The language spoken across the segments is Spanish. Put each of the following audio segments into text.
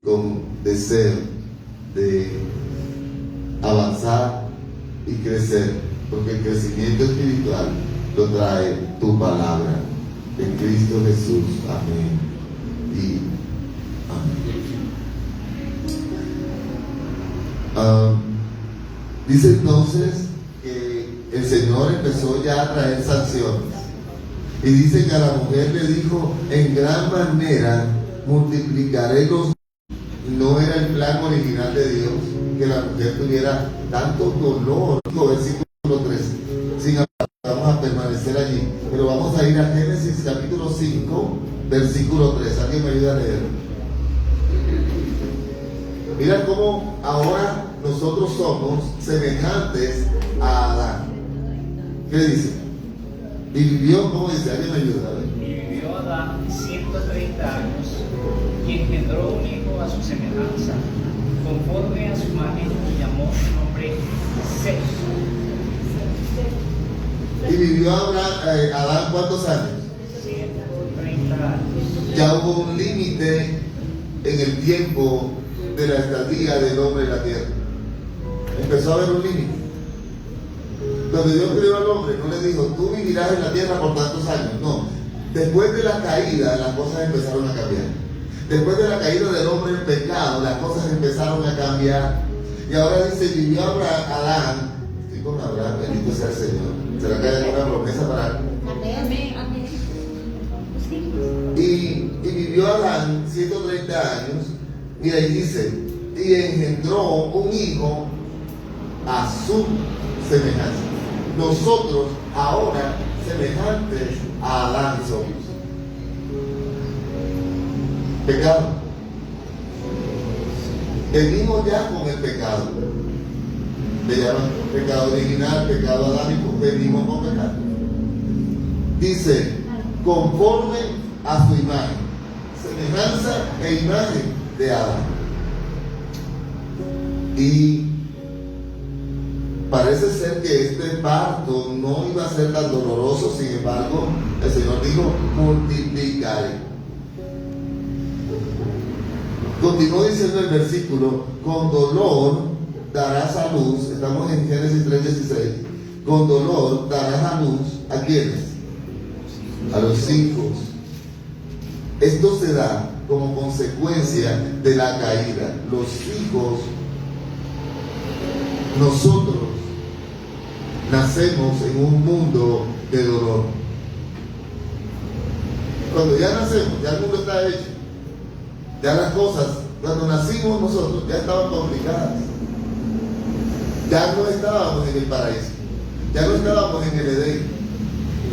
con deseo de avanzar y crecer, porque el crecimiento espiritual lo trae tu palabra. En Cristo Jesús. Amén y amén. Dice entonces que el Señor empezó ya a traer sanciones. Y dice que a la mujer le dijo: en gran manera multiplicaré los... No era el plan original de Dios que la mujer tuviera tanto dolor. Versículo 3. Sin embargo, vamos a permanecer allí. Pero vamos a ir a Génesis capítulo 5, versículo 3. ¿Alguien me ayuda a leer? Mira cómo ahora nosotros somos semejantes a Adán. ¿Qué dice? Y vivió, ¿cómo dice? ¿Alguien me ayuda? Y vivió Adán 130 años y engendró un hijo a su semejanza, conforme a su imagen, y llamó su nombre Set. ¿Y vivió Adán cuántos años? 130 años. Ya hubo un límite en el tiempo de la estadía del hombre en la tierra. Empezó a haber un límite. Cuando Dios creó al hombre, no le dijo: tú vivirás en la tierra por tantos años. No. Después de la caída, las cosas empezaron a cambiar. Después de la caída del hombre en pecado, las cosas empezaron a cambiar. Y ahora dice: vivió Adán. Estoy con Abraham, bendito sea el Señor. ¿Será que hay alguna promesa para él? Amén. Y vivió Adán 130 años. Mira, y dice: y engendró un hijo a su semejanza. Nosotros ahora semejantes a Adán somos. Pecado. Venimos ya con el pecado. Le llaman pecado original, pecado adámico. Venimos con pecado. Dice: conforme a su imagen, semejanza e imagen de Adán. Y parece ser que este parto no iba a ser tan doloroso. Sin embargo, el Señor dijo: multiplicaré. Continuó diciendo el versículo: con dolor darás a luz. Estamos en Génesis 3:16. Con dolor darás a luz. ¿A quiénes? A los hijos. Esto se da como consecuencia de la caída. Los hijos, nosotros nacemos en un mundo de dolor. Cuando ya nacemos, ya el mundo está hecho. Ya las cosas, cuando nacimos nosotros, ya estaban complicadas. Ya no estábamos en el paraíso. Ya no estábamos en el Edén.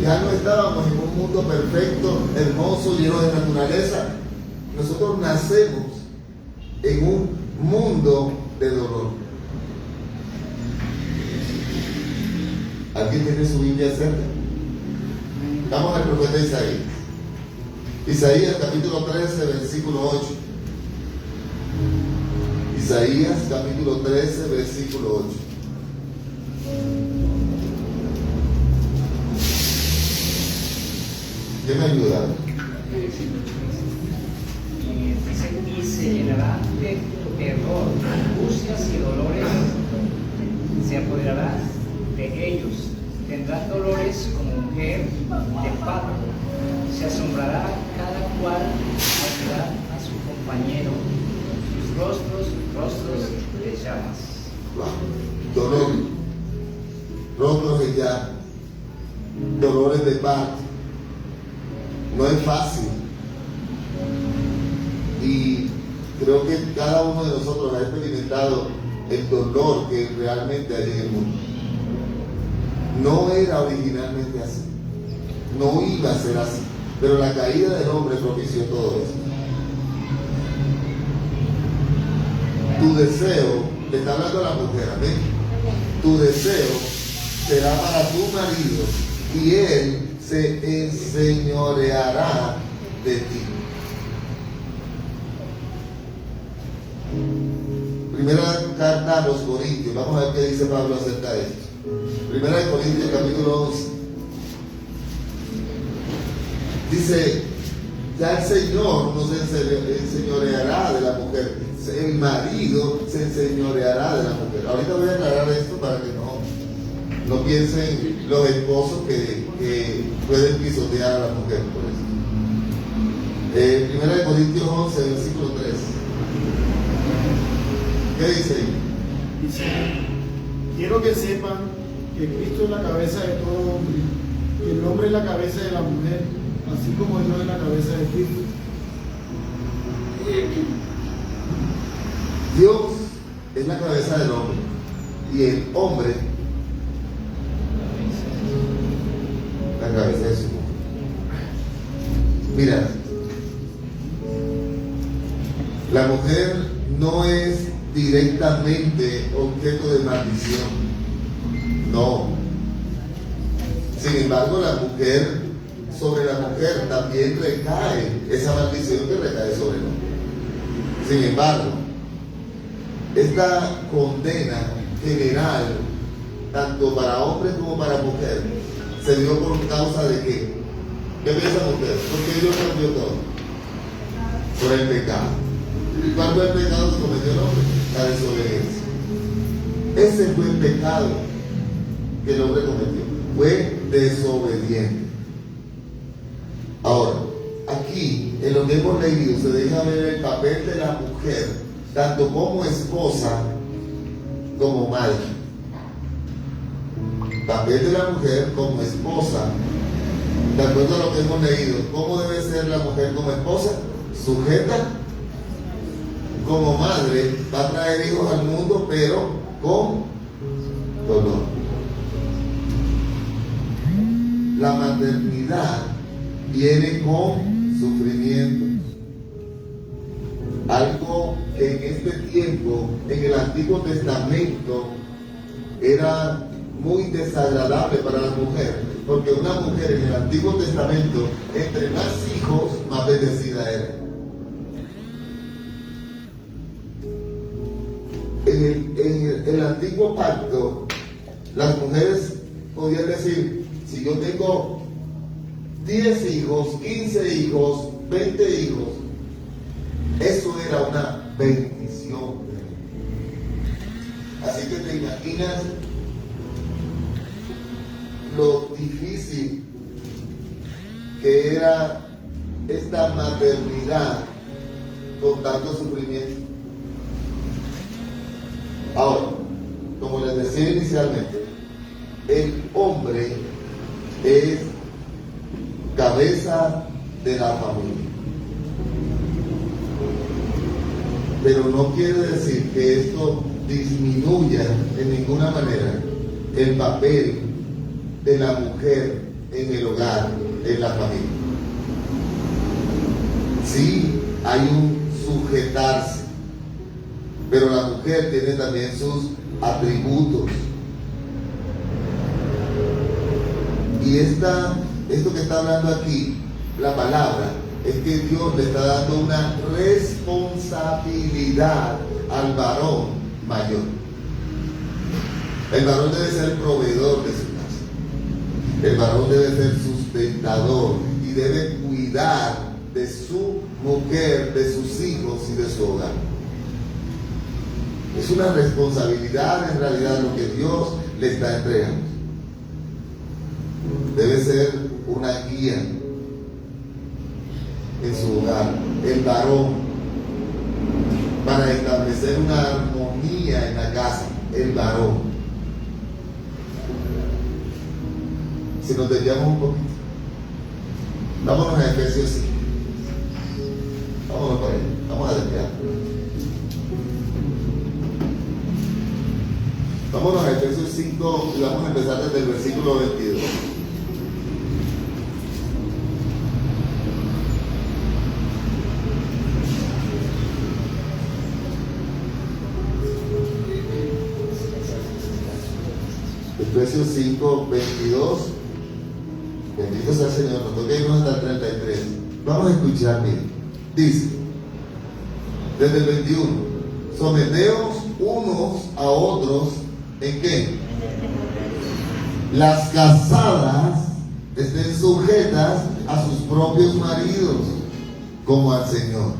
Ya no estábamos en un mundo perfecto, hermoso, lleno de naturaleza. Nosotros nacemos en un mundo de dolor. ¿Alguien tiene su Biblia cerca? Vamos al profeta Isaías. Isaías capítulo 13, versículo 8. Isaías capítulo 13, versículo 8. ¿Quién me ayuda? Y se llenará de terror, angustias y dolores, se apoderarán de ellos. Tendrán dolores como mujer de parto. Se asombrará cada cual al mirar a su compañero, sus rostros de llamas. Dolor, rostros de llamas, dolores de parto. No es fácil. Y creo que cada uno de nosotros ha experimentado el dolor que realmente hay en el mundo. No era originalmente así. No iba a ser así. Pero la caída del hombre propició todo eso. Tu deseo, le está hablando a la mujer, amén. Tu deseo será para tu marido y él se enseñoreará de ti. Primera carta a los Corintios. Vamos a ver qué dice Pablo acerca de esto. Primera de Corintios capítulo 11. Dice: ya el Señor nos enseñoreará de la mujer. el marido se enseñoreará de la mujer. Ahorita voy a aclarar esto para que no piensen los esposos que pueden pisotear a la mujer por eso. Primera de Corintios 11, versículo 3. ¿Qué dice ahí? Dice: quiero que sepan que Cristo es la cabeza de todo hombre, y el hombre es la cabeza de la mujer, así como Dios es la cabeza de Cristo. Dios es la cabeza del hombre y el hombre la cabeza de su mujer. Mira, la mujer no es directamente objeto de maldición, no. Sin embargo, la mujer, sobre la mujer también recae esa maldición que recae sobre el hombre. Sin embargo, esta condena general, tanto para hombres como para mujeres, se dio por causa de qué. ¿Qué piensan ustedes? ¿Por qué Dios cambió todo? Por el pecado. ¿Y cuál fue el pecado que cometió el hombre? La desobediencia. Ese fue el pecado que el hombre cometió. Fue desobediente. Ahora, aquí, en lo que hemos leído, se deja ver el papel de la mujer, tanto como esposa como madre. Papel de la mujer como esposa, de acuerdo a lo que hemos leído. ¿Cómo debe ser la mujer como esposa? Sujeta. Como madre, va a traer hijos al mundo, pero con dolor. La maternidad viene con sufrimiento. Algo que en este tiempo, en el Antiguo Testamento, era muy desagradable para la mujer, porque una mujer en el Antiguo Testamento, entre más hijos, más bendecida era. En el antiguo pacto, las mujeres podían decir: si yo tengo 10 hijos, 15 hijos, 20 hijos, eso era una bendición. Así que te imaginas lo difícil que era esta maternidad con tanto sufrimiento. Ahora, como les decía inicialmente, el hombre es cabeza de la familia. Pero no quiere decir que esto disminuya en ninguna manera el papel de la mujer en el hogar, en la familia. Sí, hay un sujetarse, pero la mujer tiene también sus atributos. Y esto que está hablando aquí, la palabra, es que Dios le está dando una responsabilidad al varón mayor. El varón debe ser proveedor de su casa. El varón debe ser sustentador y debe cuidar de su mujer, de sus hijos y de su hogar. Es una responsabilidad en realidad lo que Dios le está entregando. Debe ser una guía en su hogar, el varón, para establecer una armonía en la casa, el varón. Si nos desviamos un poquito, vámonos a Efesios 5. Vámonos por ahí, vamos a desviar. Vámonos a Efesios 5 y vamos a empezar desde el versículo 22. Efesios 5, 22. Bendito sea el Señor. Nos toca irnos hasta el 33. Vamos a escuchar bien. Dice, desde el 21, someteos unos a otros. ¿En qué? Las casadas estén sujetas a sus propios maridos, como al Señor.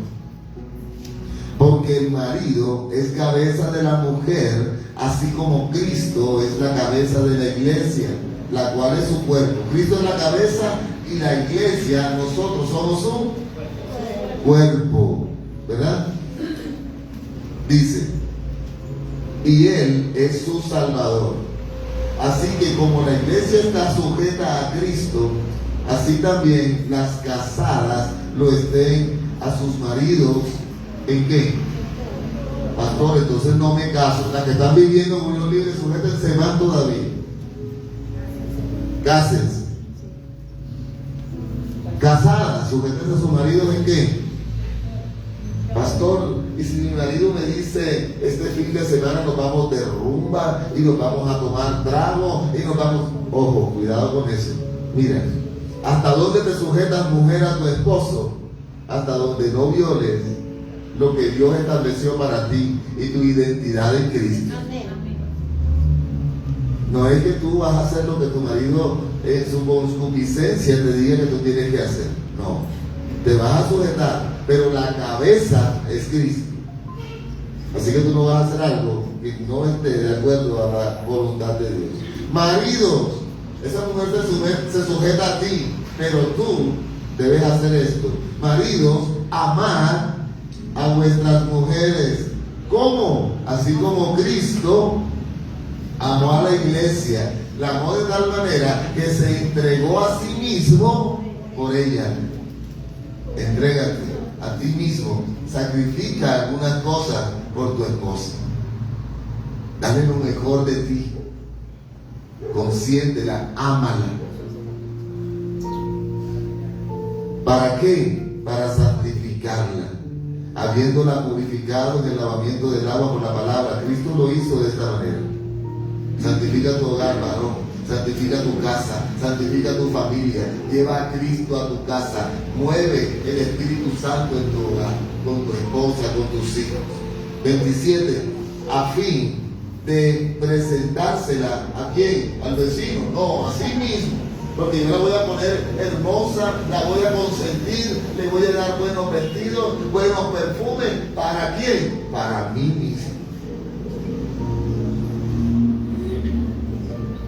Porque el marido es cabeza de la mujer, así como Cristo es la cabeza de la iglesia, la cual es su cuerpo. Cristo es la cabeza y la iglesia, nosotros somos su cuerpo, ¿verdad? Dice, y Él es su Salvador. Así que como la iglesia está sujeta a Cristo, así también las casadas lo estén a sus maridos. ¿En qué? Pastor, entonces no me caso. Las que están viviendo en unión libre, sujétense más todavía. Cásense. Casadas, sujétense a sus maridos. ¿En qué? Pastor, y si mi marido me dice, este fin de semana nos vamos de rumba y nos vamos a tomar trago y nos vamos... Ojo, cuidado con eso. Mira, ¿hasta dónde te sujetas, mujer, a tu esposo? Hasta donde no violes lo que Dios estableció para ti y tu identidad en Cristo. No es que tú vas a hacer lo que tu marido en su concupiscencia te diga que tú tienes que hacer. No, te vas a sujetar, pero la cabeza es Cristo. Así que tú no vas a hacer algo que no esté de acuerdo a la voluntad de Dios. Maridos, esa mujer se sujeta a ti, pero tú debes hacer esto. Maridos, amad a vuestras mujeres. ¿Cómo? Así como Cristo amó a la iglesia, la amó de tal manera que se entregó a sí mismo por ella. Entrégate a ti mismo, sacrifica algunas cosas por tu esposa. Dale lo mejor de ti, consiéntela, ámala. ¿Para qué? Para santificarla, habiéndola purificado en el lavamiento del agua por la palabra. Cristo lo hizo de esta manera. Santifica tu hogar, varón. Santifica tu casa, santifica tu familia. Lleva a Cristo a tu casa. Mueve el Espíritu Santo en tu hogar, con tu esposa, con tus hijos. 27. A fin de presentársela ¿a quién? Al vecino. No, a sí mismo. Porque yo la voy a poner hermosa, la voy a consentir, le voy a dar buenos vestidos, buenos perfumes. ¿Para quién? Para mí mismo.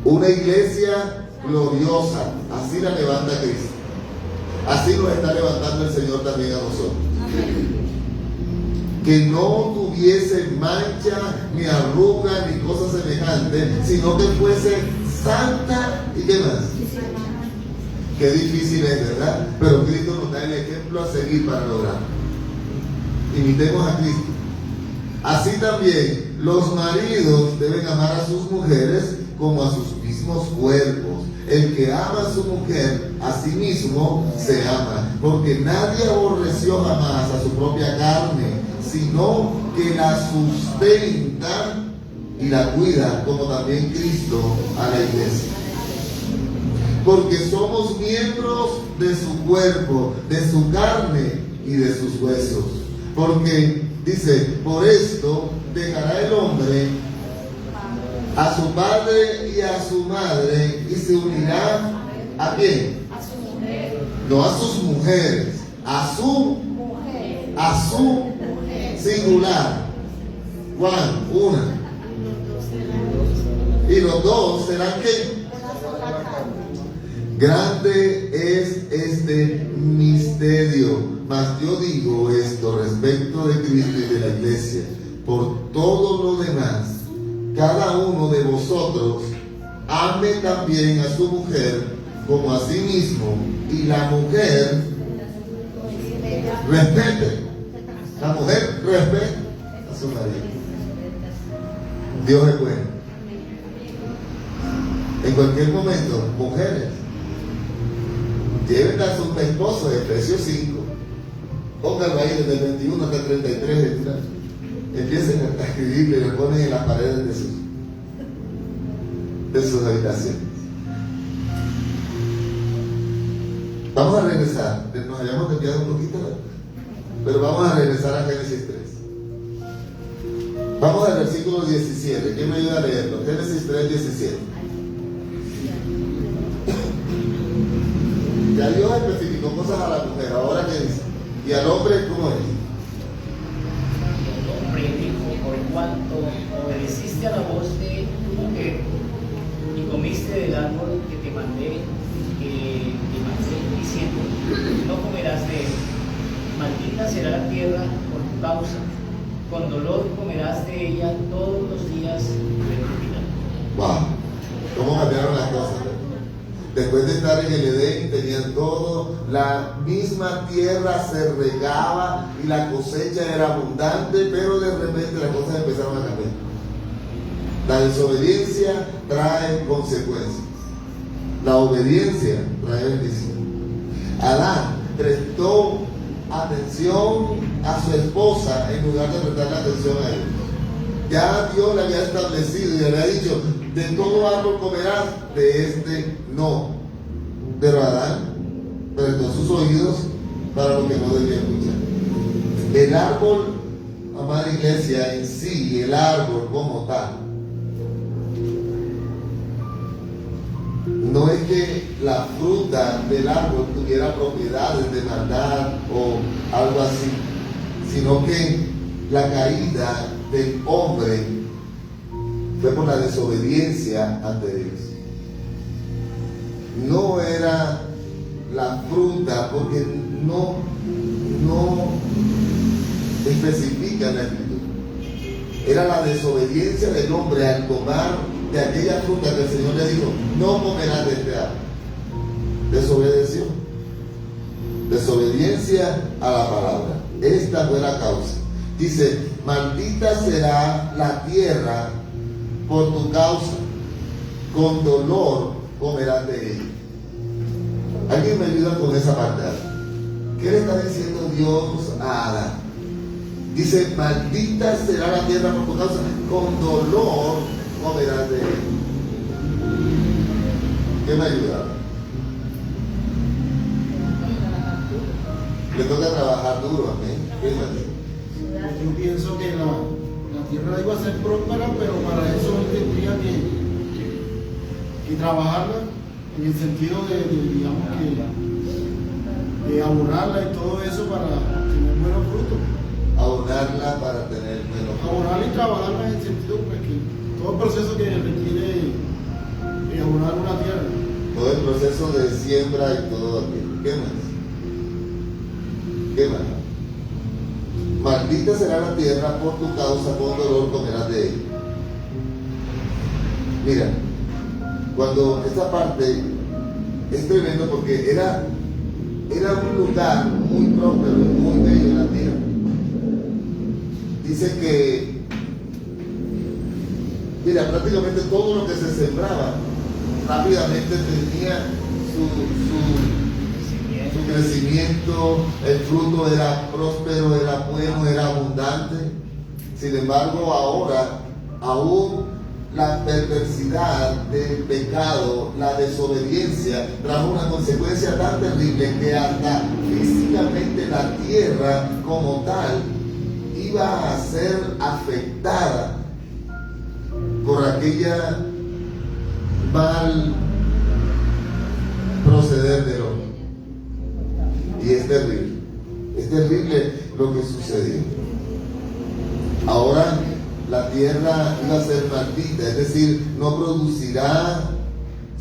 Una iglesia gloriosa, así la levanta Cristo. Así nos está levantando el Señor también a nosotros. Que no tuviese mancha, ni arruga, ni cosa semejante, sino que fuese santa. ¿Y qué más? Qué difícil es, ¿verdad? Pero Cristo nos da el ejemplo a seguir para lograrlo. Imitemos a Cristo. Así también los maridos deben amar a sus mujeres como a sus mismos cuerpos. El que ama a su mujer, a sí mismo se ama, porque nadie aborreció jamás a su propia carne, sino que la sustenta y la cuida, como también Cristo a la iglesia. Porque somos miembros de su cuerpo, de su carne y de sus huesos. Porque dice, por esto dejará el hombre a su padre y a su madre y se unirá ¿a quién? A su mujer. No a sus mujeres, a su mujer. singular. Juan, una. Y los dos serán ¿qué? Grande es este misterio, mas yo digo esto respecto de Cristo y de la iglesia. Por todo lo demás, cada uno de vosotros ame también a su mujer como a sí mismo, y la mujer respete. La mujer respete a su marido. Dios es bueno. En cualquier momento, mujeres, lleven a sus esposos, Efesios 5. Pónganlo ahí desde el 21 hasta el 33. Empiecen a escribirlo y lo ponen en las paredes de sus habitaciones. Vamos a regresar. Nos habíamos desviado un poquito, pero vamos a regresar a Génesis 3. Vamos al versículo 17. ¿Quién me ayuda a leerlo? Génesis 3, 17. Ya Dios especificó cosas a la mujer. Ahora, ¿qué dice? Y al hombre, ¿cómo es? con dolor comerás de ella todos los días de tu vida. Wow, ¿cómo cambiaron las cosas? Después de estar en el Edén, tenían todo, la misma tierra se regaba y la cosecha era abundante, pero de repente las cosas empezaron a cambiar. La desobediencia trae consecuencias. La obediencia trae bendición. Adán prestó atención a su esposa en lugar de prestarle atención a él. Ya Dios le había establecido y le había dicho: de todo árbol comerás, de este no. Pero Adán prestó sus oídos para lo que no debía escuchar. El árbol, amada iglesia, en sí, el árbol como tal, no es que la fruta del árbol tuviera propiedades de maldad o algo así, sino que la caída del hombre fue por la desobediencia ante Dios. No era la fruta, porque no especifica la escritura. Era la desobediencia del hombre al tomar de aquella fruta que el Señor le dijo: no comerás de este árbol. Desobedeció. Desobediencia a la palabra. Esta fue la causa. Dice: maldita será la tierra por tu causa, con dolor comerás de ella. ¿Alguien me ayuda con esa parte? ¿Qué le está diciendo Dios a Adán? Dice: maldita será la tierra por tu causa, con dolor comerás de ella. ¿Qué me ayuda? Le toca trabajar duro, amén. ¿Qué me ayuda? Yo pienso que la tierra iba a ser próspera, pero para eso él tendría que trabajarla en el sentido de abonarla y todo eso para tener buenos frutos. Abonarla para tener menos frutos. Abonarla y trabajarla en el sentido de que todo el proceso que requiere abonar una tierra. Todo el proceso de siembra y todo aquello. ¿Qué más? ¿Qué más? Maldita será la tierra por tu causa, con dolor comerás de ella. Mira, cuando esta parte es tremendo, porque era un lugar muy próspero y muy bello en la tierra. Dice que, mira, prácticamente todo lo que se sembraba rápidamente tenía su crecimiento, el fruto era próspero, era bueno, era abundante. Sin embargo, ahora, aún la perversidad del pecado, la desobediencia, trajo una consecuencia tan terrible que hasta físicamente la tierra como tal iba a ser afectada por aquella mal proceder del hombre. Y es terrible lo que sucedió. Ahora la tierra iba a ser maldita, es decir, no producirá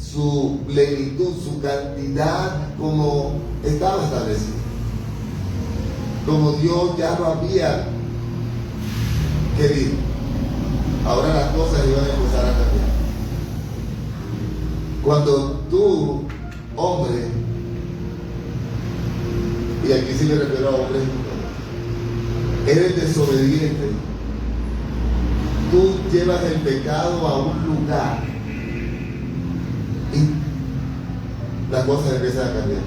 su plenitud, su cantidad como estaba establecido, como Dios ya lo había querido. Ahora las cosas iban a empezar a cambiar. Cuando tú, hombre, y aquí sí me refiero a hombres, eres desobediente, tú llevas el pecado a un lugar y las cosas empiezan a cambiar.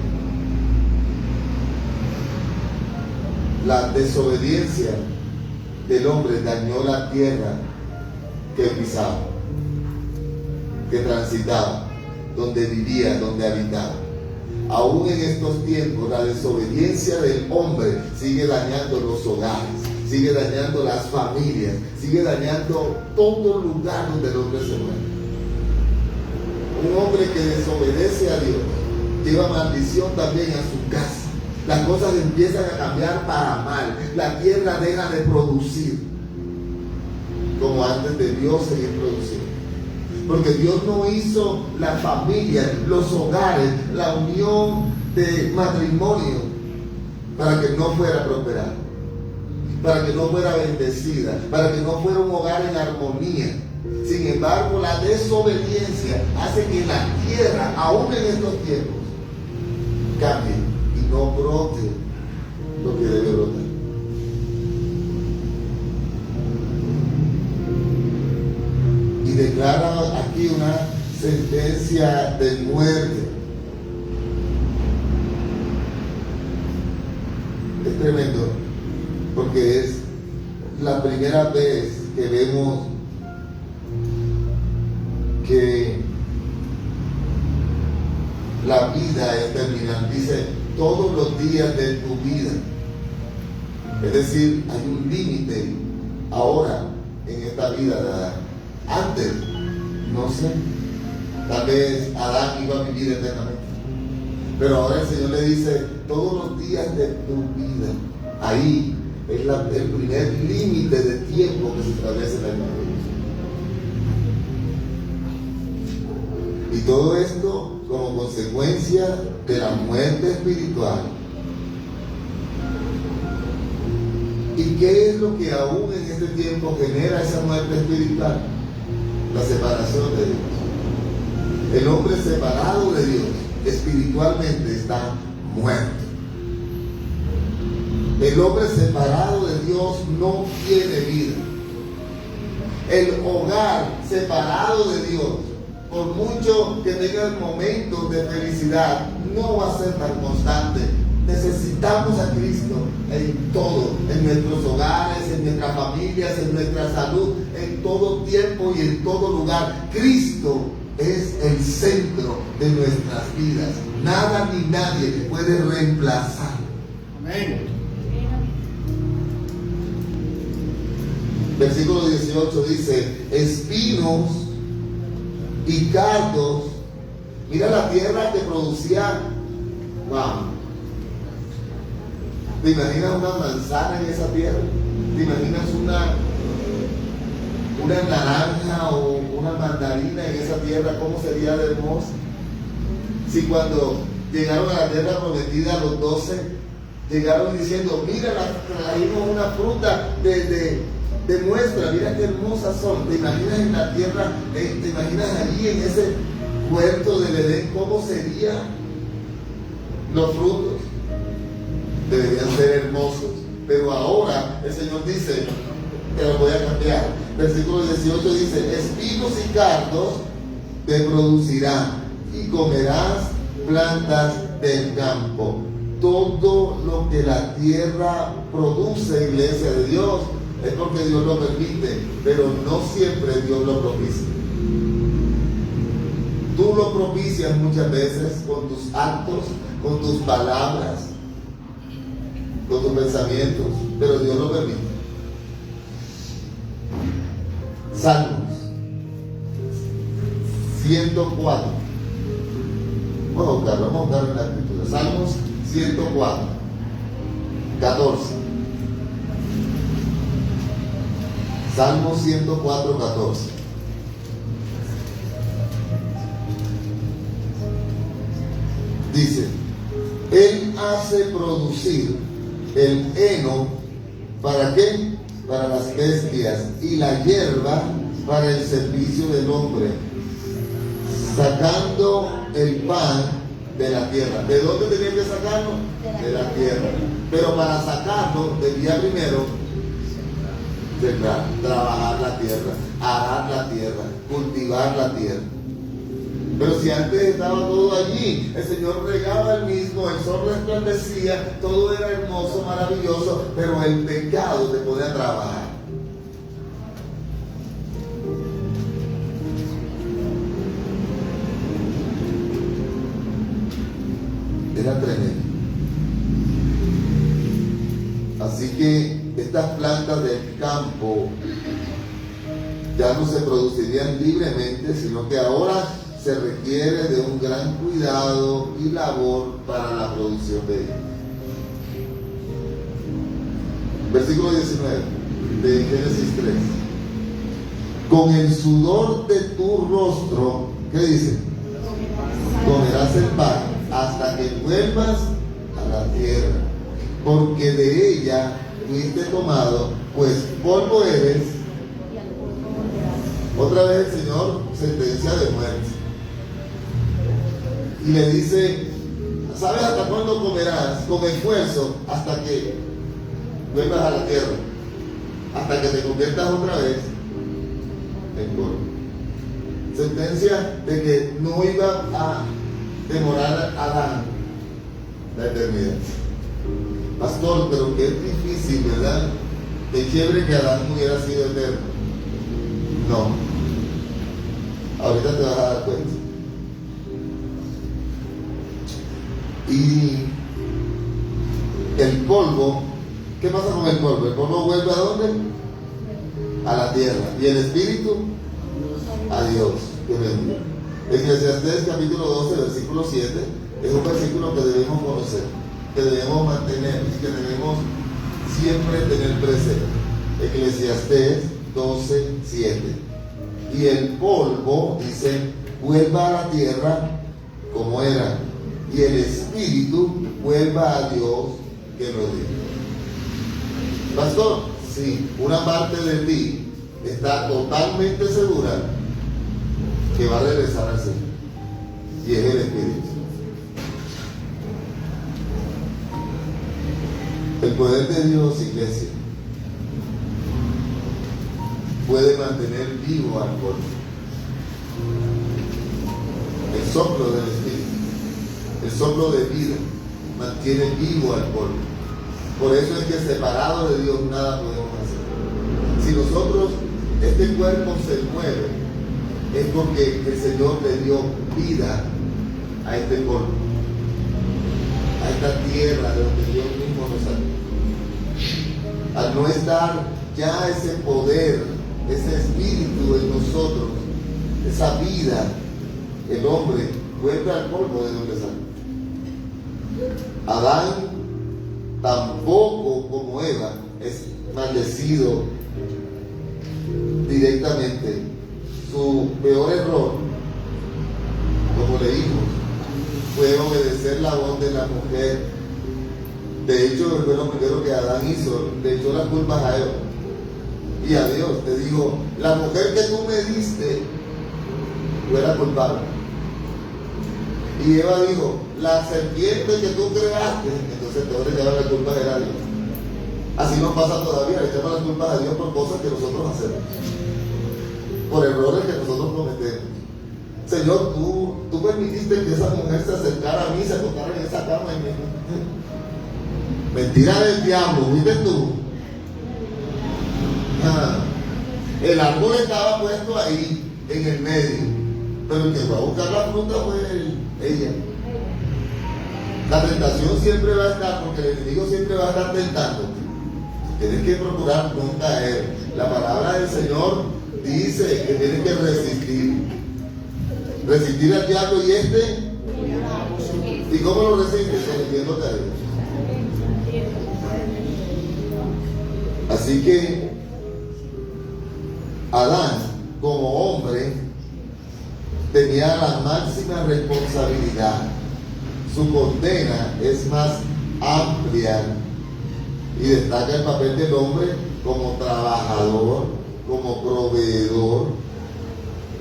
La desobediencia del hombre dañó la tierra que pisaba, que transitaba, donde vivía, donde habitaba. Aún en estos tiempos, la desobediencia del hombre sigue dañando los hogares, sigue dañando las familias, sigue dañando todo lugar donde el hombre se mueve. Un hombre que desobedece a Dios lleva maldición también a su casa. Las cosas empiezan a cambiar para mal. La tierra deja de producir como antes debió seguir produciendo. Porque Dios no hizo la familia, los hogares, la unión de matrimonio para que no fuera prosperado. para que no fuera bendecida, para que no fuera un hogar en armonía. Sin embargo, la desobediencia hace que la tierra, aún en estos tiempos, cambie y no brote lo que debe brotar. Y declara aquí una sentencia de muerte. Es tremendo, porque es la primera vez que vemos que la vida es terminal. Dice, todos los días de tu vida. Es decir, hay un límite ahora en esta vida de Adán. Antes, no sé, tal vez Adán iba a vivir eternamente. Pero ahora el Señor le dice, todos los días de tu vida. Ahí es el primer límite de tiempo que se establece en la vida. Y todo esto como consecuencia de la muerte espiritual. ¿Y qué es lo que aún en este tiempo genera esa muerte espiritual? La separación de Dios. El hombre separado de Dios espiritualmente está muerto. El hombre separado de Dios no tiene vida. El hogar separado de Dios, por mucho que tengan momentos de felicidad, no va a ser tan constante. Necesitamos a Cristo en todo, en nuestros hogares, en nuestras familias, en nuestra salud, en todo tiempo y en todo lugar. Cristo es el centro de nuestras vidas. Nada ni nadie puede reemplazar. Amén. Versículo 18 dice, espinos y cardos. Mira la tierra que producía. Wow. ¿Te imaginas una manzana en esa tierra? ¿Te imaginas una naranja o una mandarina en esa tierra? ¿Cómo sería de hermosa? Si cuando llegaron a la tierra prometida los 12, llegaron diciendo, mira, trajimos una fruta de muestra, mira qué hermosas son. ¿Te imaginas en la tierra, te imaginas allí en ese huerto del Edén, cómo serían los frutos? Deberían ser hermosos. Pero ahora el Señor dice, te lo voy a cambiar. Versículo 18 dice, espinos y cardos te producirán y comerás plantas del campo. Todo lo que la tierra produce, iglesia de Dios, es porque Dios lo permite, pero no siempre Dios lo propicia. Tú lo propicias muchas veces con tus actos, con tus palabras, con tus pensamientos, pero Dios lo permite. Salmos 104. Vamos a buscar en la escritura. Salmos 104, 14. Salmos 104, 14. Dice, Él hace producir el heno, ¿para qué? Para las bestias, y la hierba para el servicio del hombre, sacando el pan de la tierra. ¿De dónde tenía que sacarlo? De la tierra. Pero para sacarlo debía primero sembrar, trabajar la tierra, arar la tierra, cultivar la tierra. Pero si antes estaba todo allí, el Señor regaba el mismo, el sol resplandecía, todo era hermoso, maravilloso, pero el pecado te podía trabajar. Era tremendo. Así que estas plantas del campo ya no se producirían libremente, sino que ahora se requiere de un gran cuidado y labor para la producción de ellos. Versículo 19 de Génesis 3. Con el sudor de tu rostro, ¿qué dice? Comerás el pan hasta que vuelvas a la tierra, porque de ella fuiste tomado, pues polvo eres. Otra vez el Señor sentencia de muerte. Y le dice, ¿sabes hasta cuándo comerás? Con esfuerzo, hasta que vuelvas a la tierra, hasta que te conviertas otra vez en polvo. Sentencia de que no iba a demorar a Adán la eternidad. Pastor, pero que es difícil, ¿verdad? Qué chévere que Adán hubiera sido eterno. No. Ahorita te vas a dar cuenta. Y el polvo, ¿qué pasa con el polvo? El polvo vuelve ¿a dónde? A la tierra. Y el espíritu, a Dios. Eclesiastés capítulo 12, versículo 7, es un versículo que debemos conocer, que debemos mantener y que debemos siempre tener presente. Eclesiastés 12, 7. Y el polvo, dice, vuelva a la tierra como era, y el espíritu vuelva a Dios que lo dio. Pastor, sí, una parte de ti está totalmente segura que va a regresar al Señor, y es el espíritu. El poder de Dios, iglesia, puede mantener vivo al polvo. El soplo del espíritu, el soplo de vida, mantiene vivo al polvo. Por eso es que separados de Dios nada podemos hacer. Si nosotros, este cuerpo se mueve, es porque el Señor le dio vida a este polvo, a esta tierra de donde Dios mismo nos sacó. Al no estar ya ese poder, ese espíritu en nosotros, esa vida, el hombre vuelve al polvo de donde salió. Adán tampoco como Eva es maldecido directamente. Su peor error, como leímos, fue obedecer la voz de la mujer. De hecho, fue lo primero que Adán hizo, le echó las culpas a Eva y a Dios. Te digo, la mujer que tú me diste, tú eras culpable. Y Eva dijo, la serpiente que tú creaste, entonces todos le echaron las culpas a Dios. Así nos pasa todavía, le echamos las culpas a Dios por cosas que nosotros hacemos, por errores que nosotros cometemos. Señor, tú permitiste que esa mujer se acercara a mí, se acostara en esa cama y me... Mentira del diablo, ¿viste tú? El árbol estaba puesto ahí, en el medio, pero el que fue a buscar la fruta fue ella. La tentación siempre va a estar, porque el enemigo siempre va a estar tentando. Tienes que procurar no caer. La palabra del Señor dice que tienes que resistir al diablo y ¿y cómo lo resistes? Sometiéndote a Dios. Así que Adán, como hombre, tenía la máxima responsabilidad. Su condena es más amplia y destaca el papel del hombre como trabajador, como proveedor,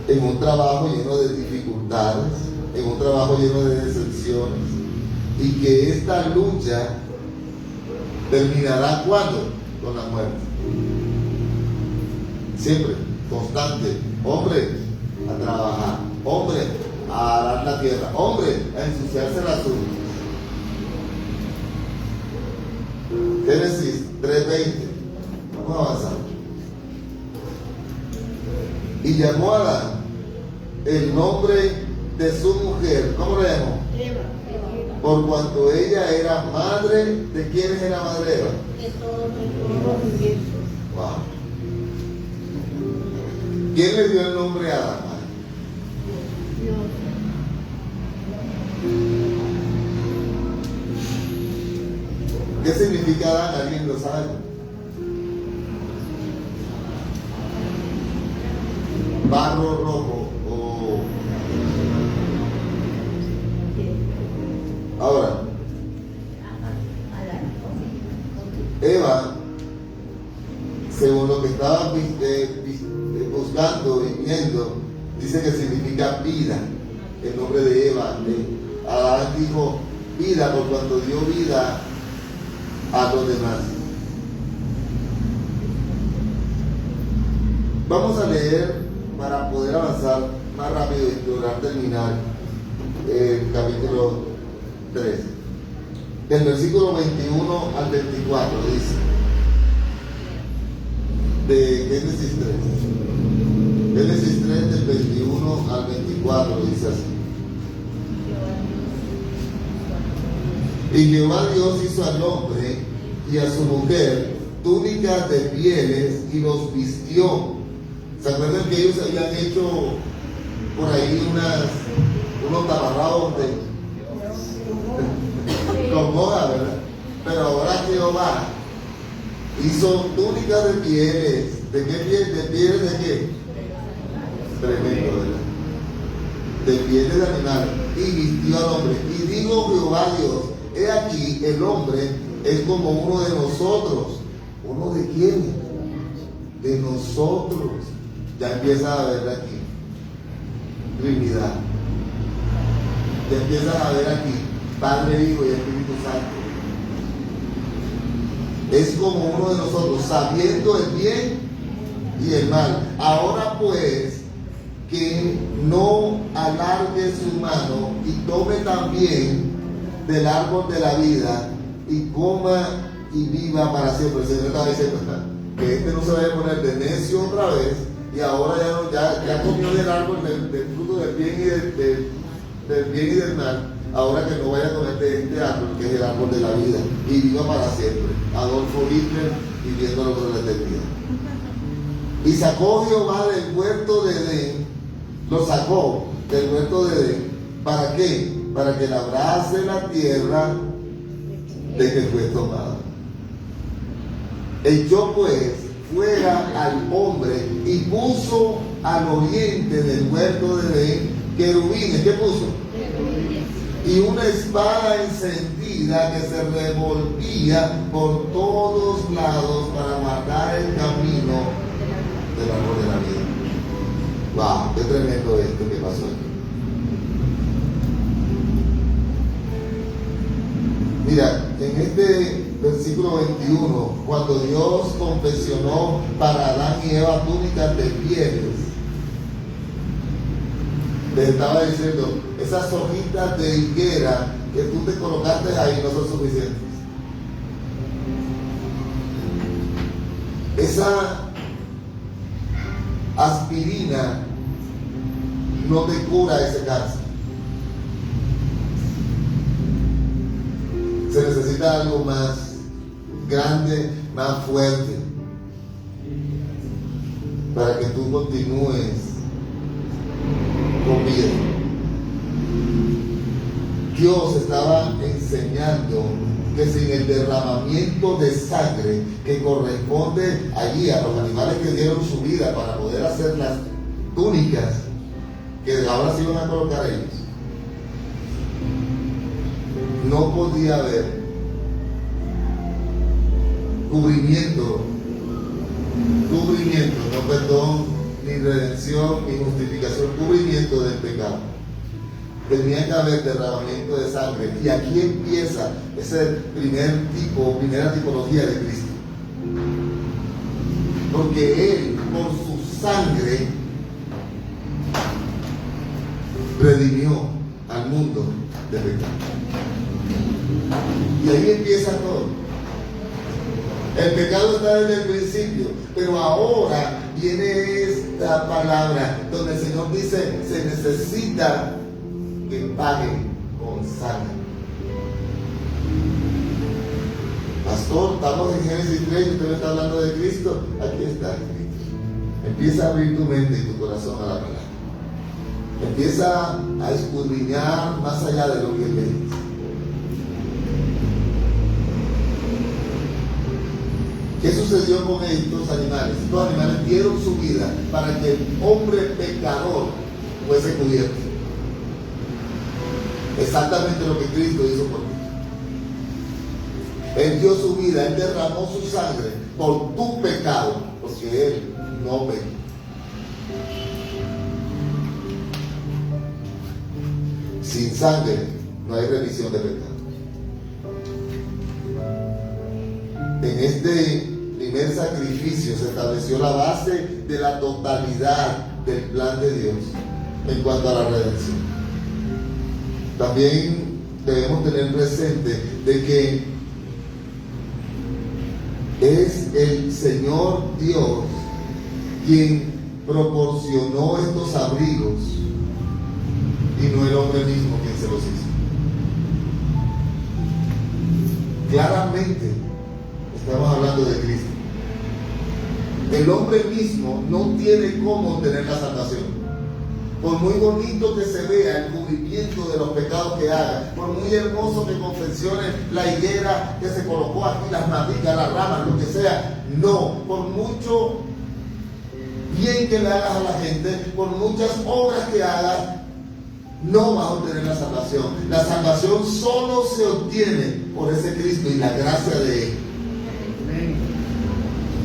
en un trabajo lleno de dificultades, en un trabajo lleno de decepciones, y que esta lucha terminará ¿cuándo? Con la muerte. Siempre, constante. Hombre, a trabajar. Hombre, a arar la tierra. Hombre, a ensuciarse las uñas. Génesis 3:20. Vamos a avanzar. Y llamó a Adán el nombre de su mujer. ¿Cómo lo llamó? Eva. Por cuanto ella era madre. ¿De quiénes era madre Eva? De todos los vivientes. Wow. ¿Quién le dio el nombre a Adán? Dios. ¿Qué significa Adán? ¿Alguien lo sabe? Barro rojo o... Ahora, Eva estaba buscando y viendo, dice que significa vida, el nombre de Eva. Adán dijo vida por cuanto dio vida a los demás. Vamos a leer para poder avanzar más rápido y lograr terminar el capítulo 3. Del versículo 21 al 24 dice, de Génesis 3. Génesis 3 del 21 al 24 dice así. Y Jehová Dios hizo al hombre y a su mujer túnicas de pieles y los vistió. ¿Se acuerdan que ellos habían hecho por ahí unos taparrabos con moda, ¿verdad? Pero ahora Jehová hizo túnicas de pieles. ¿De qué piel? ¿De pieles de qué? Tremendo, ¿verdad? De pieles de animales. Y vistió al hombre. Y dijo Jehová Dios, he aquí el hombre es como uno de nosotros. ¿Uno de quién? De nosotros. Ya empieza a ver aquí Trinidad. Ya empiezas a ver aquí Padre, Hijo y Espíritu Santo. Es como uno de nosotros, sabiendo el bien y el mal. Ahora pues, que no alargue su mano y tome también del árbol de la vida y coma y viva para siempre. El Señor estaba diciendo que este no se vaya a poner de necio otra vez y ahora ya comió del árbol del fruto del bien y del bien y del mal. Ahora que no vaya a comer de este árbol, que es el árbol de la vida, y viva para siempre. Adolfo Hitler viviéndolo por la eternidad. Y sacó Jehová del huerto de Edén, lo sacó del huerto de Edén. ¿Para qué? Para que labrase la tierra de que fue tomada. Echó pues fuera al hombre y puso al oriente del huerto de Edén querubines. ¿Qué puso? Y una espada encendida que se revolvía por todos lados para guardar el camino del árbol de la vida. ¡Wow! ¡Qué tremendo esto que pasó aquí! Mira, en este versículo 21, cuando Dios confeccionó para Adán y Eva túnicas de pieles, les estaba diciendo, esas hojitas de higuera que tú te colocaste ahí no son suficientes. Esa aspirina no te cura ese cáncer. Se necesita algo más grande, más fuerte, para que tú continúes con vida. Dios estaba enseñando que sin el derramamiento de sangre que corresponde allí a los animales que dieron su vida para poder hacer las túnicas que ahora se iban a colocar ellos, no podía haber cubrimiento, no perdón, ni redención, ni justificación, cubrimiento del pecado. Tenía que haber derramamiento de sangre. Y aquí empieza ese primera tipología de Cristo. Porque Él, por su sangre, redimió al mundo de pecado. Y ahí empieza todo. El pecado está desde el principio, pero ahora viene esta palabra donde el Señor dice, se necesita que pague con sangre. Pastor, estamos en Génesis 3 y usted me está hablando de Cristo. Aquí está Cristo. Empieza a abrir tu mente y tu corazón a la palabra. Empieza a escudriñar más allá de lo que ves. ¿Qué sucedió con estos animales? Estos animales dieron su vida para que el hombre pecador fuese cubierto. Exactamente lo que Cristo hizo por ti. Él dio su vida, Él derramó su sangre por tu pecado, porque Él no peca. Sin sangre no hay remisión de pecado. En este primer sacrificio se estableció la base de la totalidad del plan de Dios en cuanto a la redención. También debemos tener presente de que es el Señor Dios quien proporcionó estos abrigos y no el hombre mismo quien se los hizo. Claramente estamos hablando de Cristo. El hombre mismo no tiene cómo obtener la salvación. Por muy bonito que se vea el cubrimiento de los pecados que haga, por muy hermoso que confeccione la higuera que se colocó aquí, las maticas, las ramas, lo que sea, no. Por mucho bien que le hagas a la gente, por muchas obras que hagas, no vas a obtener la salvación. La salvación solo se obtiene por ese Cristo y la gracia de Él.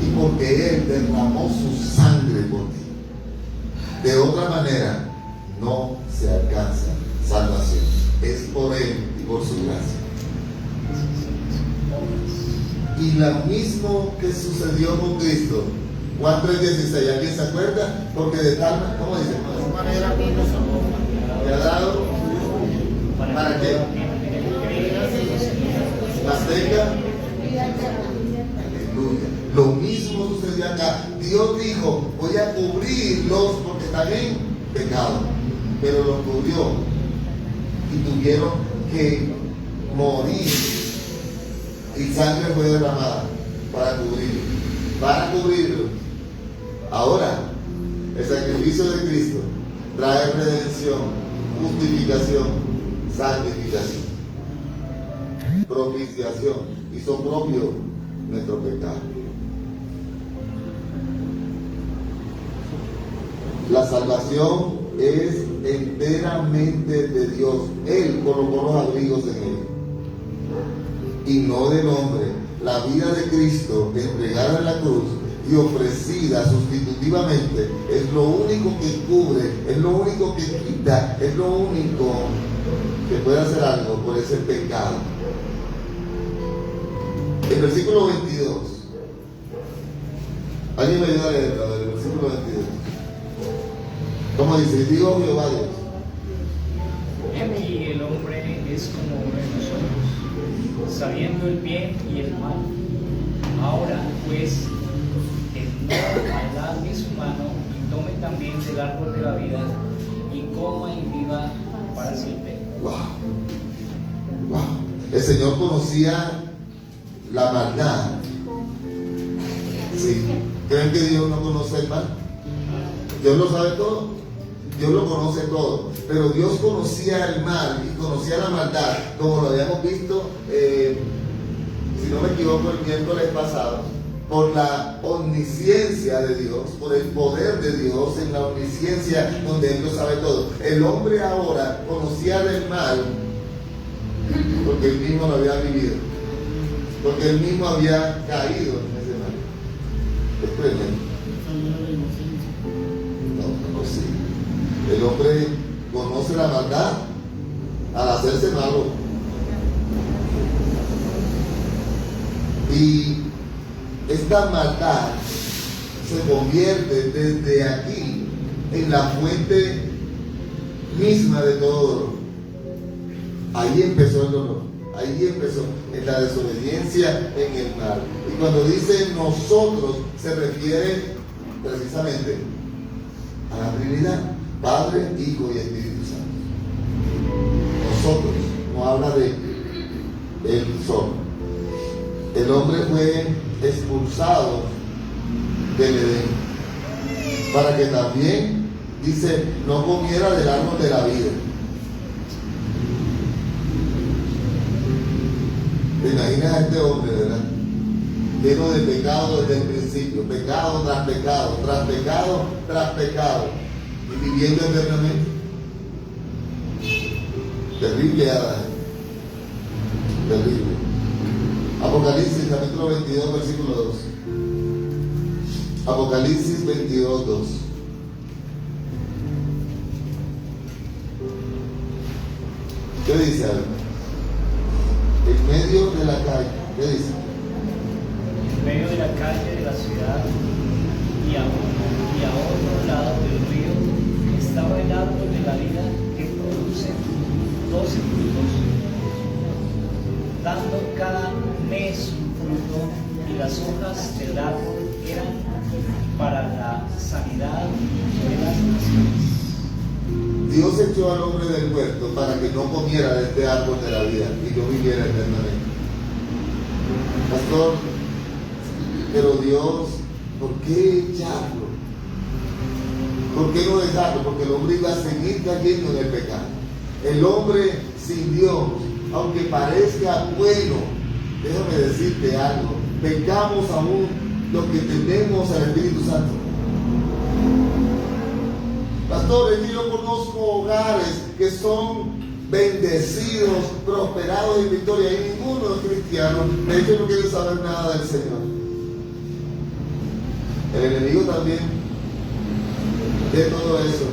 Y porque Él derramó su sangre por ti. De otra manera, no se alcanza salvación. Es por Él y por su gracia. Y lo mismo que sucedió con Cristo. Juan 3:16, ¿alguien se acuerda? Porque de tal manera, ¿cómo dice? manera como nos amó. ¿Le ha dado? ¿Para qué? Más tenga. Aleluya. Lo mismo sucedió acá. Dios dijo, voy a cubrirlos porque están en pecado. Pero los cubrió y tuvieron que morir. Y sangre fue derramada para cubrirlo. Ahora, el sacrificio de Cristo trae redención, justificación, santificación, propiciación, hizo propio nuestro pecado. La salvación es enteramente de Dios. Él colocó los abrigos en él y no del hombre. La vida de Cristo entregada en la cruz y ofrecida sustitutivamente es lo único que cubre, es lo único que quita, es lo único que puede hacer algo por ese pecado. El versículo 22. ¿Alguien me ayuda a leerlo? El versículo 22. ¿Cómo dice? Digo Jehová Dios. Aquí el hombre es como uno de nosotros, sabiendo el bien y el mal. Ahora, pues, que no maldad en su mano y tome también del árbol de la vida y coma y viva para siempre. Wow. Wow. El Señor conocía la maldad. Sí. ¿Creen que Dios no conoce el mal? Dios lo sabe todo. Dios lo conoce todo. Pero Dios conocía el mal y conocía la maldad, como lo habíamos visto, si no me equivoco, el miércoles pasado, por la omnisciencia de Dios, por el poder de Dios en la omnisciencia donde Él lo sabe todo. El hombre ahora conocía del mal porque él mismo lo había vivido, porque él mismo había caído en ese mal. Es tremendo. No, no, sí. El hombre conoce la maldad al hacerse malo. Y esta maldad se convierte desde aquí en la fuente misma de todo dolor. Ahí empezó el dolor, ahí empezó en la desobediencia, en el mal. Y cuando dice nosotros, se refiere precisamente a la Trinidad, Padre, Hijo y Espíritu Santo. Nosotros, no habla de él solo. El hombre fue expulsado del Edén para que también, dice, no comiera del árbol de la vida. ¿Te imaginas a este hombre, verdad? Lleno de pecado desde el principio, pecado tras pecado, tras pecado tras pecado, y viviendo eternamente. Terrible Adán. Terrible. Apocalipsis capítulo 22, versículo 2. Apocalipsis 22:2. ¿Qué dice ahí? En medio de la calle, ¿qué dice? En medio de la calle de la ciudad y a otro lado del río estaba el árbol de la vida que produce 12 frutos, dando cada mes un fruto, y las hojas del árbol eran para la sanidad de las naciones. Dios echó al hombre del huerto para que no comiera de este árbol de la vida y no viviera eternamente. Pastor, pero Dios, ¿por qué echarlo? ¿Por qué no dejarlo? Porque el hombre iba a seguir cayendo en el pecado. El hombre sin Dios, aunque parezca bueno, déjame decirte algo, pecamos aún los que tenemos al Espíritu Santo. Pastores, yo conozco hogares que son bendecidos, prosperados en victoria, y ninguno es cristiano. Ellos no quieren saber nada del Señor. El enemigo también ve todo eso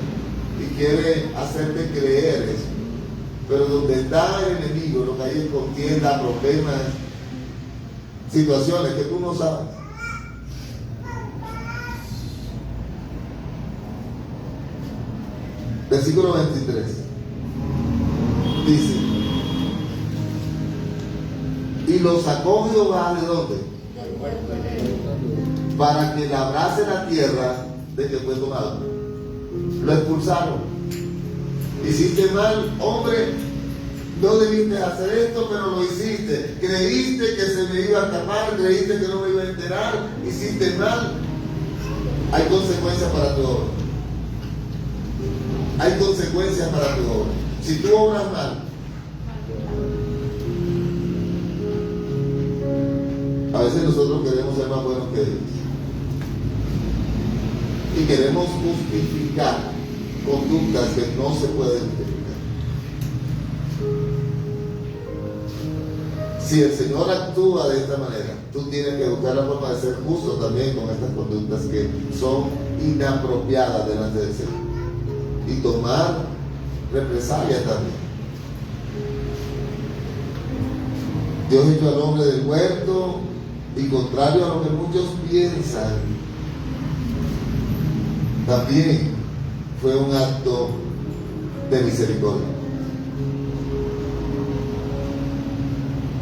y quiere hacerte creer eso. Pero donde está el enemigo, lo que hay es contienda, problemas, situaciones que tú no sabes. Versículo 23 dice: y lo sacó Jehová ¿de dónde? Para que labrase la tierra de que fue tomado. Lo expulsaron. Hiciste mal, hombre, no debiste hacer esto, pero lo hiciste. Creíste que se me iba a escapar, creíste que no me iba a enterar, hiciste mal. Hay consecuencias para tu obra. Hay consecuencias para tu obra. Si tú obras mal, a veces nosotros queremos ser más buenos que Dios y queremos justificar conductas que no se pueden justificar. Si el Señor actúa de esta manera, tú tienes que buscar la forma de ser justo también con estas conductas que son inapropiadas delante del Señor y tomar represalias también. Dios echó al hombre del huerto y, contrario a lo que muchos piensan, también fue un acto de misericordia.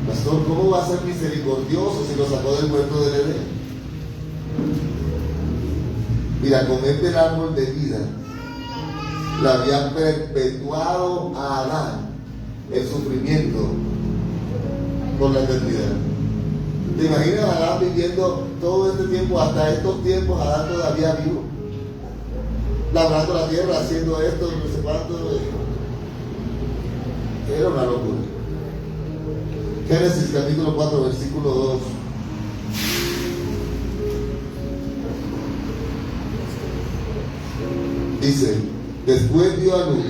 Pastor, ¿cómo va a ser misericordioso si lo sacó del huerto del Edén? Mira, comete el árbol de vida le había perpetuado a Adán el sufrimiento por la eternidad. ¿Te imaginas a Adán viviendo todo este tiempo, hasta estos tiempos, Adán todavía vivo? Labrando la tierra, haciendo esto, no sé cuánto. Era una locura. Génesis capítulo 4, versículo 2. Dice: después dio a luz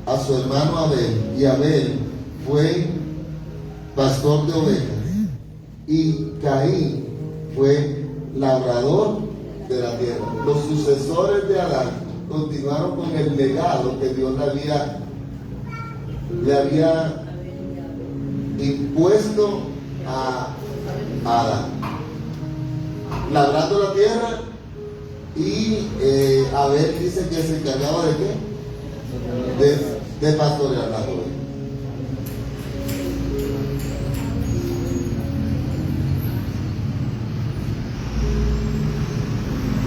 a su hermano Abel, y Abel fue pastor de ovejas, y Caín fue labrador de la tierra. Los sucesores de Adán continuaron con el legado que Dios le había impuesto a Adán, labrando la tierra. Y Abel dice que se encargaba de qué? De pastorear las ovejas.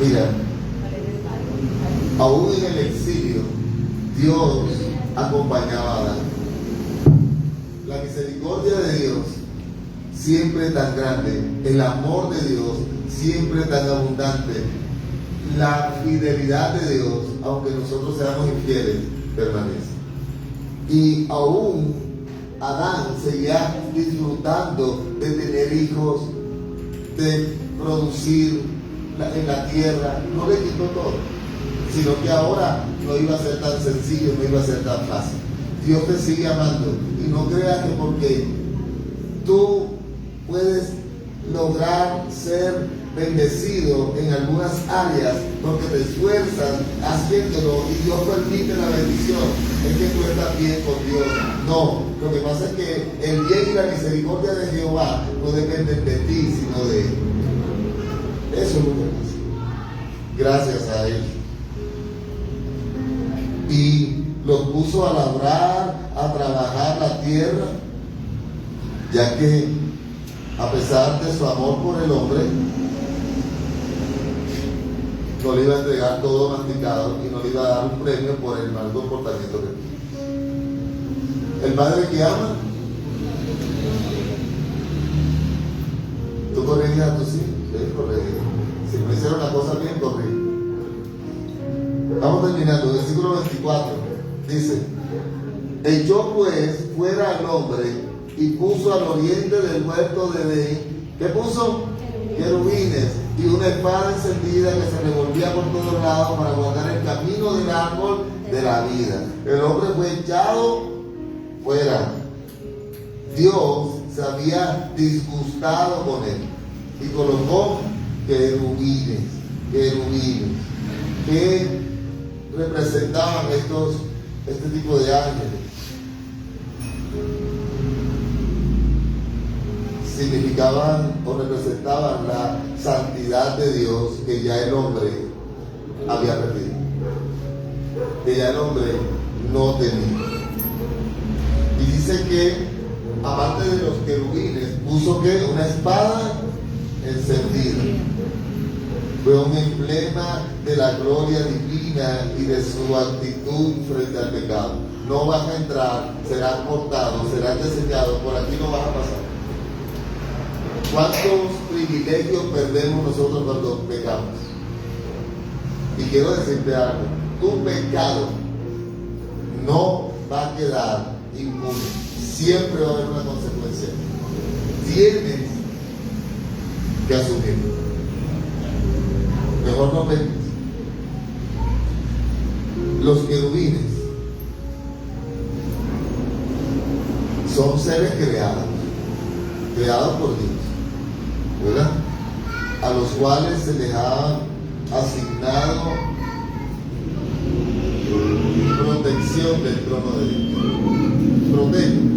Mira, aún en el exilio, Dios acompañaba a Adán. La misericordia de Dios siempre tan grande, el amor de Dios siempre tan abundante, la fidelidad de Dios, aunque nosotros seamos infieles, permanece. Y aún Adán seguía disfrutando de tener hijos, de producir en la tierra. No le quitó todo, sino que ahora no iba a ser tan sencillo, no iba a ser tan fácil. Dios te sigue amando, y no creas que porque tú puedes lograr ser bendecido en algunas áreas porque te esfuerzas haciéndolo y Dios permite la bendición, es que tú estás bien con Dios. No, lo que pasa es que el bien y la misericordia de Jehová no dependen de ti, sino de Él. Eso es lo que pasa. Gracias a Él. Y los puso a labrar, a trabajar la tierra, ya que a pesar de su amor por el hombre, no le iba a entregar todo masticado y no le iba a dar un premio por el mal comportamiento que tiene. El padre que ama, tú corriges a tus hijos, debes corregir. Si no hicieron la cosa bien, corrige. Vamos terminando, versículo 24, dice: echó pues fuera al hombre y puso al oriente del huerto de Edén. ¿Qué puso? Querubines y una espada encendida que se revolvía por todos lados para guardar el camino del árbol de la vida. El hombre fue echado fuera. Dios se había disgustado con él y colocó querubines que representaban este tipo de ángeles. Significaban o representaban la santidad de Dios que ya el hombre había perdido, que ya el hombre no tenía. Y dice que aparte de los querubines puso que una espada encendida. Fue un emblema de la gloria divina y de su actitud frente al pecado. No vas a entrar, serás cortado, serás desechado, por aquí no vas a pasar. ¿Cuántos privilegios perdemos nosotros cuando pecamos? Y quiero decirte algo, tu pecado no va a quedar impune. Siempre va a haber una consecuencia. Tienes que asumirlo. Mejor no peques. Los querubines son seres creados por Dios, ¿verdad? A los cuales se les ha asignado protección del trono de Dios. Protege.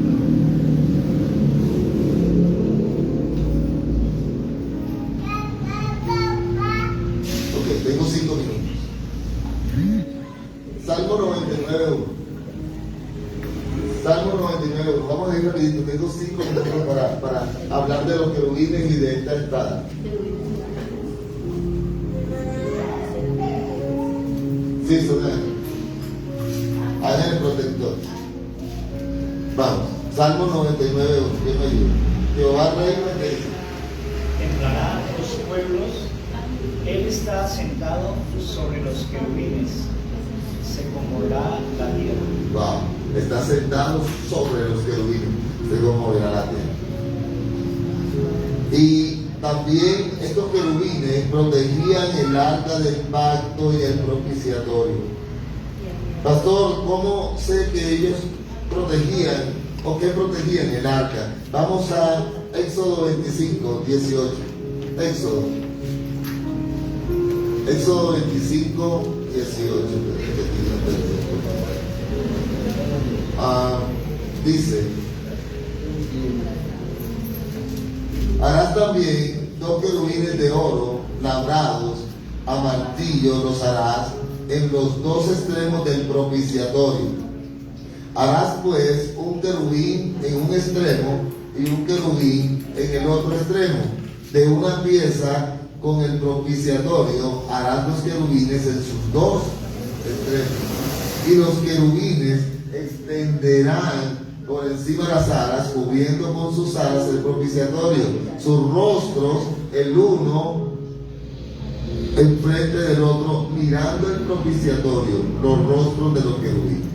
Tengo 5 minutos. Salmo 99.1. Salmo 99.1. Vamos a ir rapidito. Tengo 5 minutos para hablar de los querubines y de esta espada. Sí, son ángeles protectores. Vamos. Salmo 99.1. ¿Quién me ayuda? Jehová reina de Israel. Temblará los pueblos. Él está sentado sobre los querubines, se conmoverá la tierra. Wow, está sentado sobre los querubines, se conmoverá la tierra. Y también estos querubines protegían el arca del pacto y el propiciatorio. Pastor, ¿cómo sé que ellos protegían o qué protegían el arca? Vamos a Éxodo 25, 18. Éxodo 25, 18. Dice: harás también 2 querubines de oro labrados a martillo, los harás en los 2 extremos del propiciatorio. Harás pues un querubín en un extremo y un querubín en el otro extremo. De una pieza con el propiciatorio harás los querubines en sus 2 extremos. Y los querubines extenderán por encima de las alas, cubriendo con sus alas el propiciatorio. Sus rostros, el uno enfrente del otro, mirando el propiciatorio, los rostros de los querubines.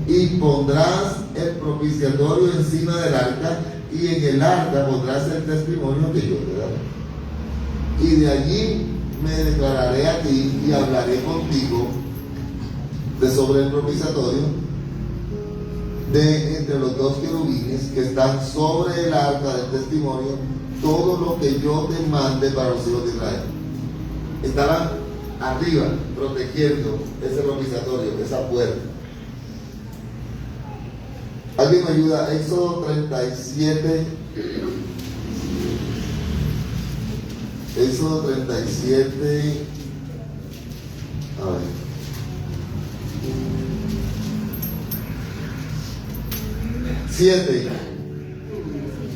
Y pondrás el propiciatorio encima del arca, y en el arca pondrás el testimonio que yo te daré. Y de allí me declararé a ti y hablaré contigo de sobre el propiciatorio, de entre los 2 querubines que están sobre el arca del testimonio, todo lo que yo te mande para los hijos de Israel. Estaban arriba protegiendo ese propiciatorio, esa puerta. ¿Alguien me ayuda? Éxodo 37. Éxodo 37. A ver.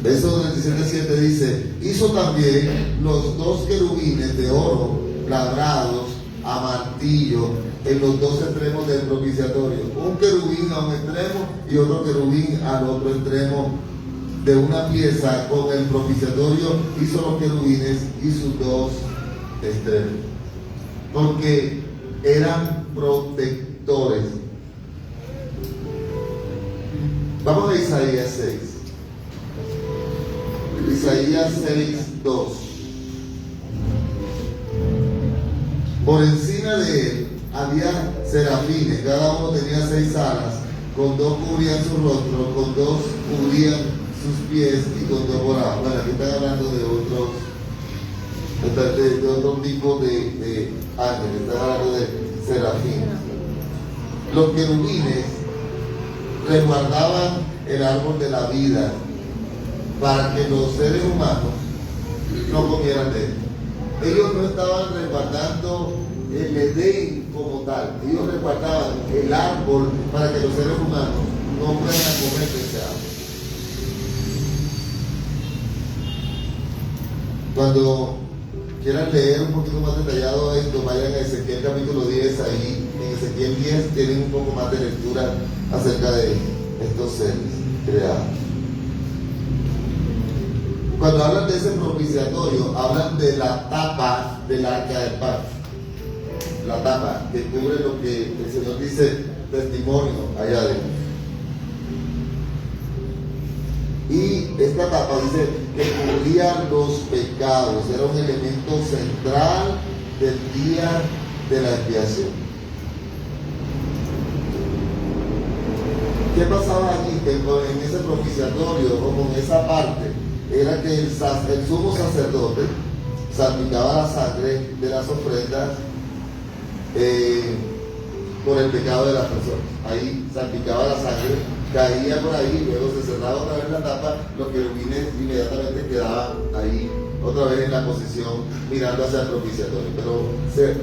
Éxodo 37:7 dice: hizo también los 2 querubines de oro labrados a martillo en los 2 extremos del propiciatorio, un querubín a un extremo y otro querubín al otro extremo de una pieza. Con el propiciatorio hizo los querubines y sus 2 extremos, porque eran protectores. Vamos a Isaías 6. Isaías 6:2. Por encima de él había serafines, cada uno tenía 6 alas, con 2 cubrían su rostro, con 2 cubrían sus pies y con 2 volaban. Bueno, aquí están hablando de otro tipo de ángeles, están hablando de serafines. Los querubines resguardaban el árbol de la vida para que los seres humanos no comieran de él. Ellos no estaban resguardando el Edén como tal, ellos resguardaban el árbol para que los seres humanos no fueran a comer de ese árbol. Cuando quieran leer un poquito más detallado esto, vayan a Ezequiel capítulo 10, ahí en Ezequiel 10 tienen un poco más de lectura acerca de estos seres creados. Cuando hablan de ese propiciatorio, hablan de la tapa del arca del pacto. La tapa que cubre lo que el Señor dice, testimonio allá adentro. Y esta tapa dice que cubría los pecados, era un elemento central del día de la expiación. ¿Qué pasaba aquí? Que en ese propiciatorio, o con esa parte, era que el sumo sacerdote salpicaba la sangre de las ofrendas por el pecado de las personas. Ahí salpicaba la sangre, caía por ahí, luego se cerraba otra vez la tapa, los querubines inmediatamente quedaban ahí otra vez en la posición mirando hacia el propiciatorio. Pero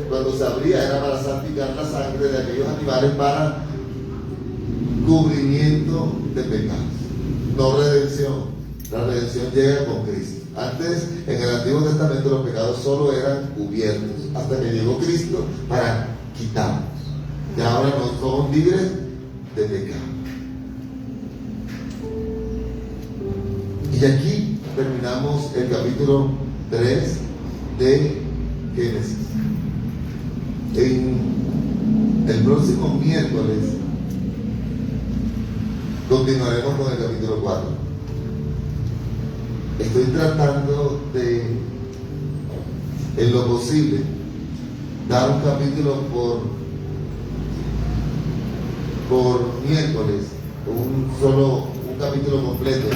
cuando se abría era para salpicar la sangre de aquellos animales para cubrimiento de pecados, no redención. La redención llega con Cristo. Antes, en el Antiguo Testamento, los pecados solo eran cubiertos, hasta que llegó Cristo para quitarlos. Y ahora no somos libres de pecado. Y aquí terminamos el capítulo 3 de Génesis. En el próximo miércoles continuaremos con el capítulo 4. Estoy tratando de, en lo posible, dar un capítulo por miércoles, un capítulo completo,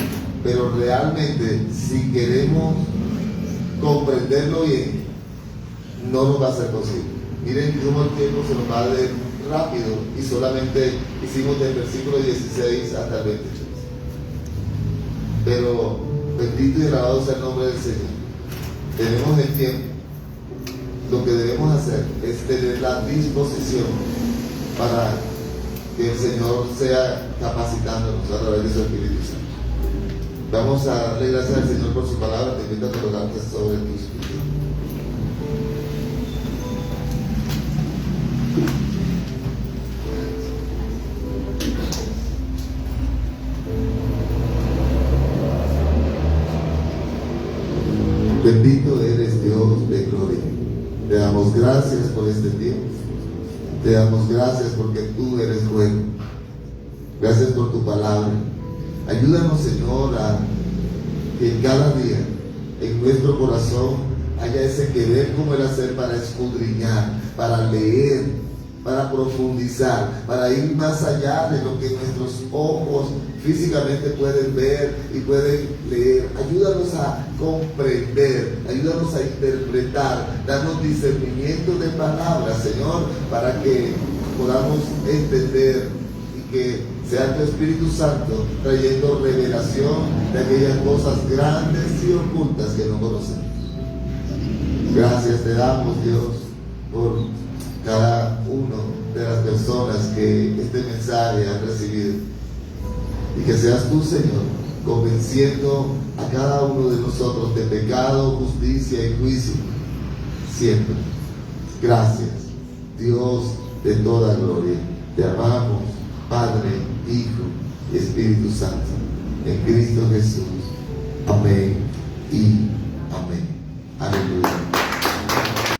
pero realmente si queremos comprenderlo bien, no nos va a ser posible. Miren cómo el tiempo se nos va de rápido y solamente hicimos del versículo 16 hasta el 23. Pero bendito y alabado sea el nombre del Señor. Tenemos el tiempo. Lo que debemos hacer es tener la disposición para que el Señor sea capacitándonos a través de su Espíritu Santo. Vamos a darle gracias al Señor por su palabra. Te invito a colocarte sobre tus pies. Bendito eres, Dios de gloria. Te damos gracias por este tiempo. Te damos gracias porque tú eres bueno. Gracias por tu palabra. Ayúdanos, Señor, a que cada día en nuestro corazón haya ese querer como el hacer para escudriñar, para leer para profundizar, para ir más allá de lo que nuestros ojos físicamente pueden ver y pueden leer. Ayúdanos a comprender, ayúdanos a interpretar, danos discernimiento de palabras, Señor, para que podamos entender y que sea tu Espíritu Santo trayendo revelación de aquellas cosas grandes y ocultas que no conocemos. Gracias te damos, Dios, por cada uno de las personas que este mensaje han recibido, y que seas tú, Señor, convenciendo a cada uno de nosotros de pecado, justicia y juicio siempre. Gracias, Dios de toda gloria. Te amamos, Padre, Hijo y Espíritu Santo, en Cristo Jesús. Amén y amén. Aleluya.